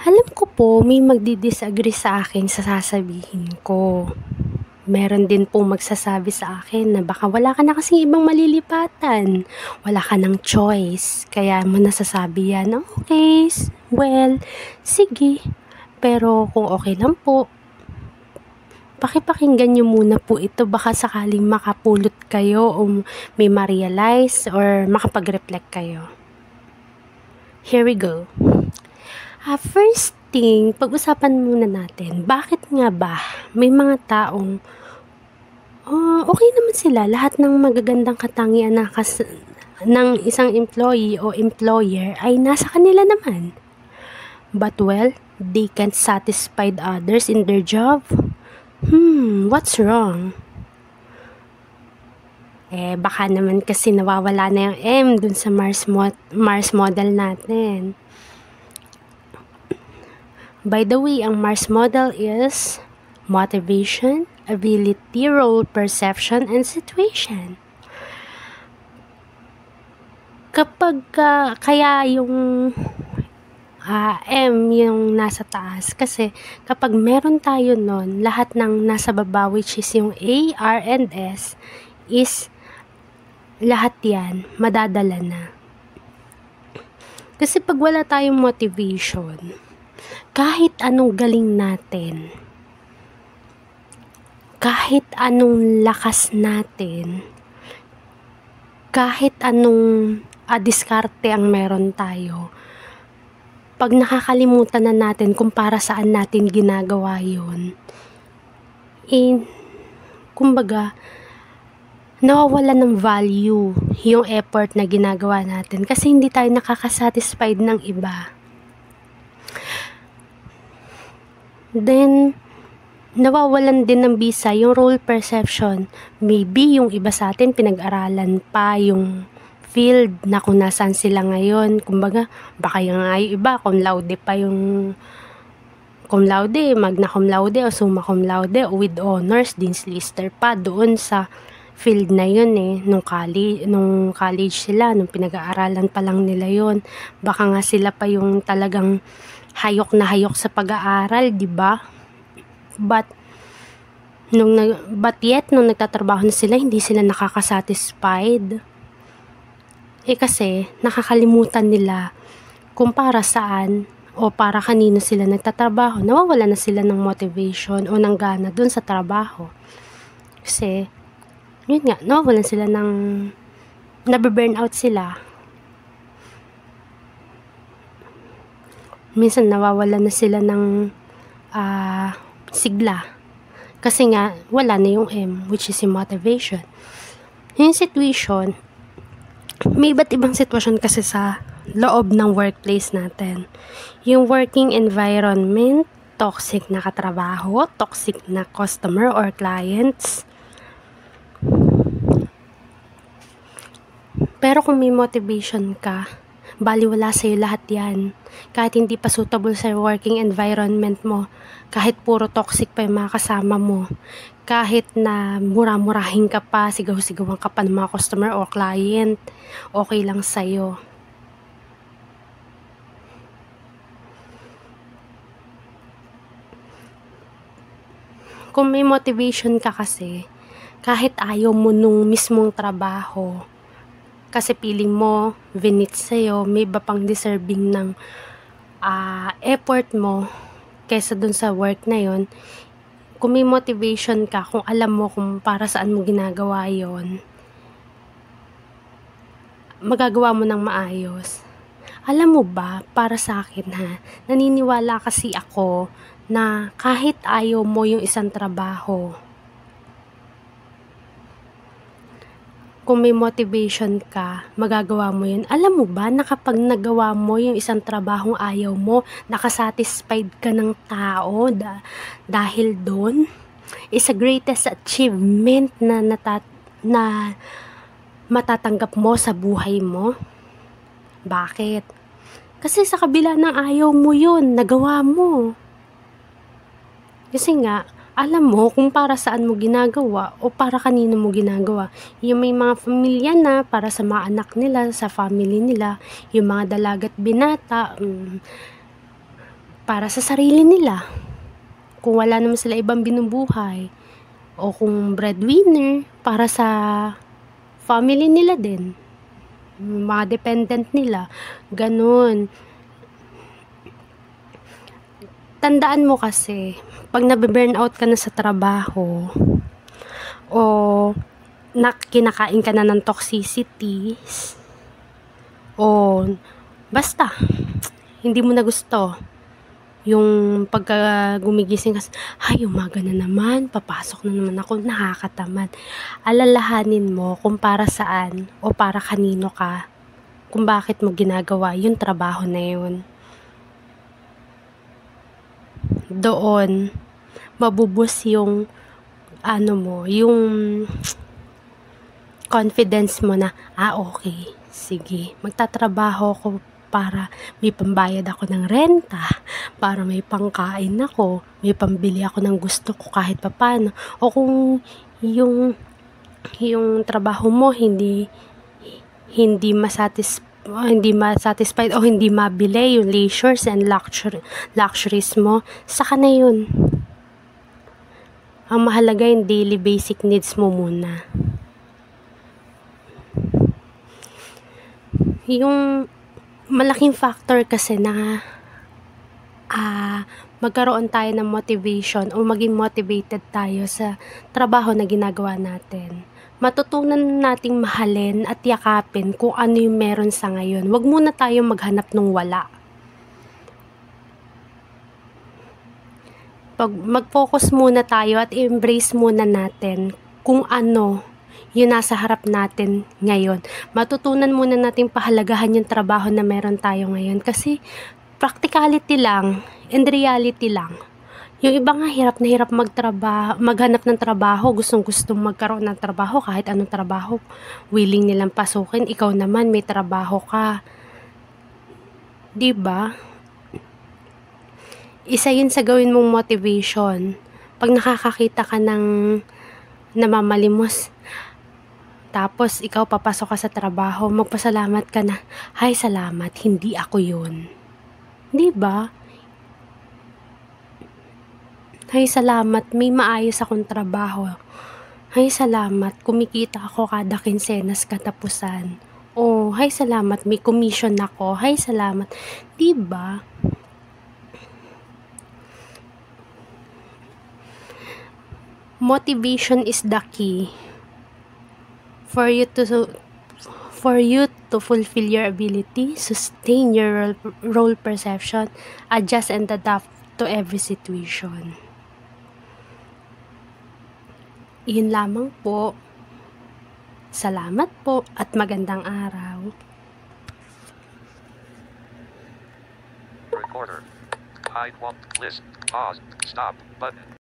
Alam ko po may magdi-disagree sa akin sa sasabihin ko. Meron din pong magsasabi sa akin na baka wala ka na kasing ibang malilipatan. Wala ka ng choice. Kaya mo nasasabi yan. Okay, well, sige. Pero kung okay lang po, pakipakinggan nyo muna po ito. Baka sakaling makapulot kayo o may ma-realize or makapag-reflect kayo. Here we go. First thing, pag-usapan muna natin, bakit nga ba may mga taong okay naman sila, lahat ng magagandang katangian ng isang employee o employer ay nasa kanila naman. But well, they can't satisfy others in their job. What's wrong? Baka naman kasi nawawala na yung M dun sa Mars model natin. By the way, ang Mars model is motivation, ability, role perception, and situation. Kapag kaya yung M yung nasa taas, kasi kapag meron tayo nun, lahat ng nasa baba, which is yung A, R, and S, is lahat yan madadala na. Kasi pag wala tayong motivation, kahit anong galing natin, kahit anong lakas natin, kahit anong diskarte ang meron tayo, pag nakakalimutan na natin kung para saan natin ginagawa yun, kumbaga, nawawala ng value yung effort na ginagawa natin kasi hindi tayo nakakasatisfied ng iba. Then, nawawalan din ng bisa yung role perception. Maybe yung iba sa atin pinag-aralan pa yung field na kung nasaan sila ngayon. Kumbaga, baka yung iba, cum laude pa yung cum laude, magna cum laude o summa cum laude o with honors, Dean's Lister pa doon sa field na yun nung college sila, nung pinag-aaralan pa lang nila yun. Baka nga sila pa yung talagang hayok na hayok sa pag-aaral, di ba? But yet, nung nagtatrabaho na sila, hindi sila nakakasatisfied. Kasi, nakakalimutan nila kung para saan o para kanino sila nagtatrabaho. Nawawala na sila ng motivation o ng gana dun sa trabaho. Kasi, yun nga, nawawalan sila ng nabe-burnout sila. Minsan nawawalan na sila ng sigla. Kasi nga, wala na yung M, which is yung motivation. Yung situation, may iba't ibang sitwasyon kasi sa loob ng workplace natin. Yung working environment, toxic na katrabaho, toxic na customer or clients. Pero kung may motivation ka, baliwala sa'yo lahat yan. Kahit hindi pa suitable sa working environment mo, kahit puro toxic pa yung mga kasama mo, kahit na mura-murahin ka pa, sigaw-sigawan ka pa ng mga customer o client, okay lang sa'yo. Kung may motivation ka kasi, kahit ayaw mo nung mismong trabaho, kasi feeling mo, vinit sa'yo, may iba pang deserving ng effort mo kaysa dun sa work na yon. Kung may motivation ka, kung alam mo kung para saan mo ginagawa yon, magagawa mo ng maayos. Alam mo ba, para sa akin naniniwala kasi ako na kahit ayaw mo yung isang trabaho, kung may motivation ka, magagawa mo yun. Alam mo ba na kapag nagawa mo yung isang trabahong ayaw mo, nakasatisfied ka ng tao dahil doon, is a greatest achievement na matatanggap mo sa buhay mo. Bakit? Kasi sa kabila ng ayaw mo yun, nagawa mo. Kasi nga, alam mo kung para saan mo ginagawa o para kanino mo ginagawa. Yung may mga pamilya na para sa mga anak nila, sa family nila, yung mga dalagat binata, para sa sarili nila. Kung wala naman sila ibang binubuhay, o kung breadwinner, para sa family nila din, mga dependent nila, ganun. Tandaan mo kasi, pag nabe-burnout ka na sa trabaho, o kinakain ka na ng toxicities, o basta, hindi mo na gusto yung pagka gumigising ka, ay umaga na naman, papasok na naman ako, nakakatamad. Alalahanin mo kung para saan o para kanino ka, kung bakit mo ginagawa yung trabaho na yun. Doon mabubus yung yung confidence mo na, okay, sige, magtatrabaho ko para may pambayad ako ng renta, para may pangkain ako, may pambili ako ng gusto ko kahit papano. O kung yung trabaho mo hindi masatisfied o hindi mabili yung leisures and luxuries mo, saka na yun. Ang mahalaga yung daily basic needs mo muna. Yung malaking factor kasi na magkaroon tayo ng motivation o maging motivated tayo sa trabaho na ginagawa natin. Matutunan nating mahalin at yakapin kung ano yung meron sa ngayon. Huwag muna tayong maghanap ng wala. Mag-focus muna tayo at embrace muna natin kung ano yung nasa harap natin ngayon. Matutunan muna natin pahalagahan yung trabaho na meron tayo ngayon. Kasi practicality lang and reality lang. Yung iba nga hirap na hirap maghanap ng trabaho, gustong magkaroon ng trabaho, kahit anong trabaho, willing nilang pasukin. Ikaw naman may trabaho ka. 'Di ba? Isa yun sa gawin mong motivation. Pag nakakakita ka ng namamalimos, tapos ikaw papasok ka sa trabaho, magpasalamat ka na, ay salamat, hindi ako yun. 'Di ba? Ay salamat, may maayos akong trabaho. Ay salamat, kumikita ako kada kinsenas katapusan. Oh, ay salamat, may commission ako. Ay salamat. 'Di ba? Motivation is the key for you to fulfill your ability, sustain your role perception, adjust and adapt to every situation. Iyon lamang po. Salamat po at magandang araw. Recorder. Hide. List. Pause. Stop. Button.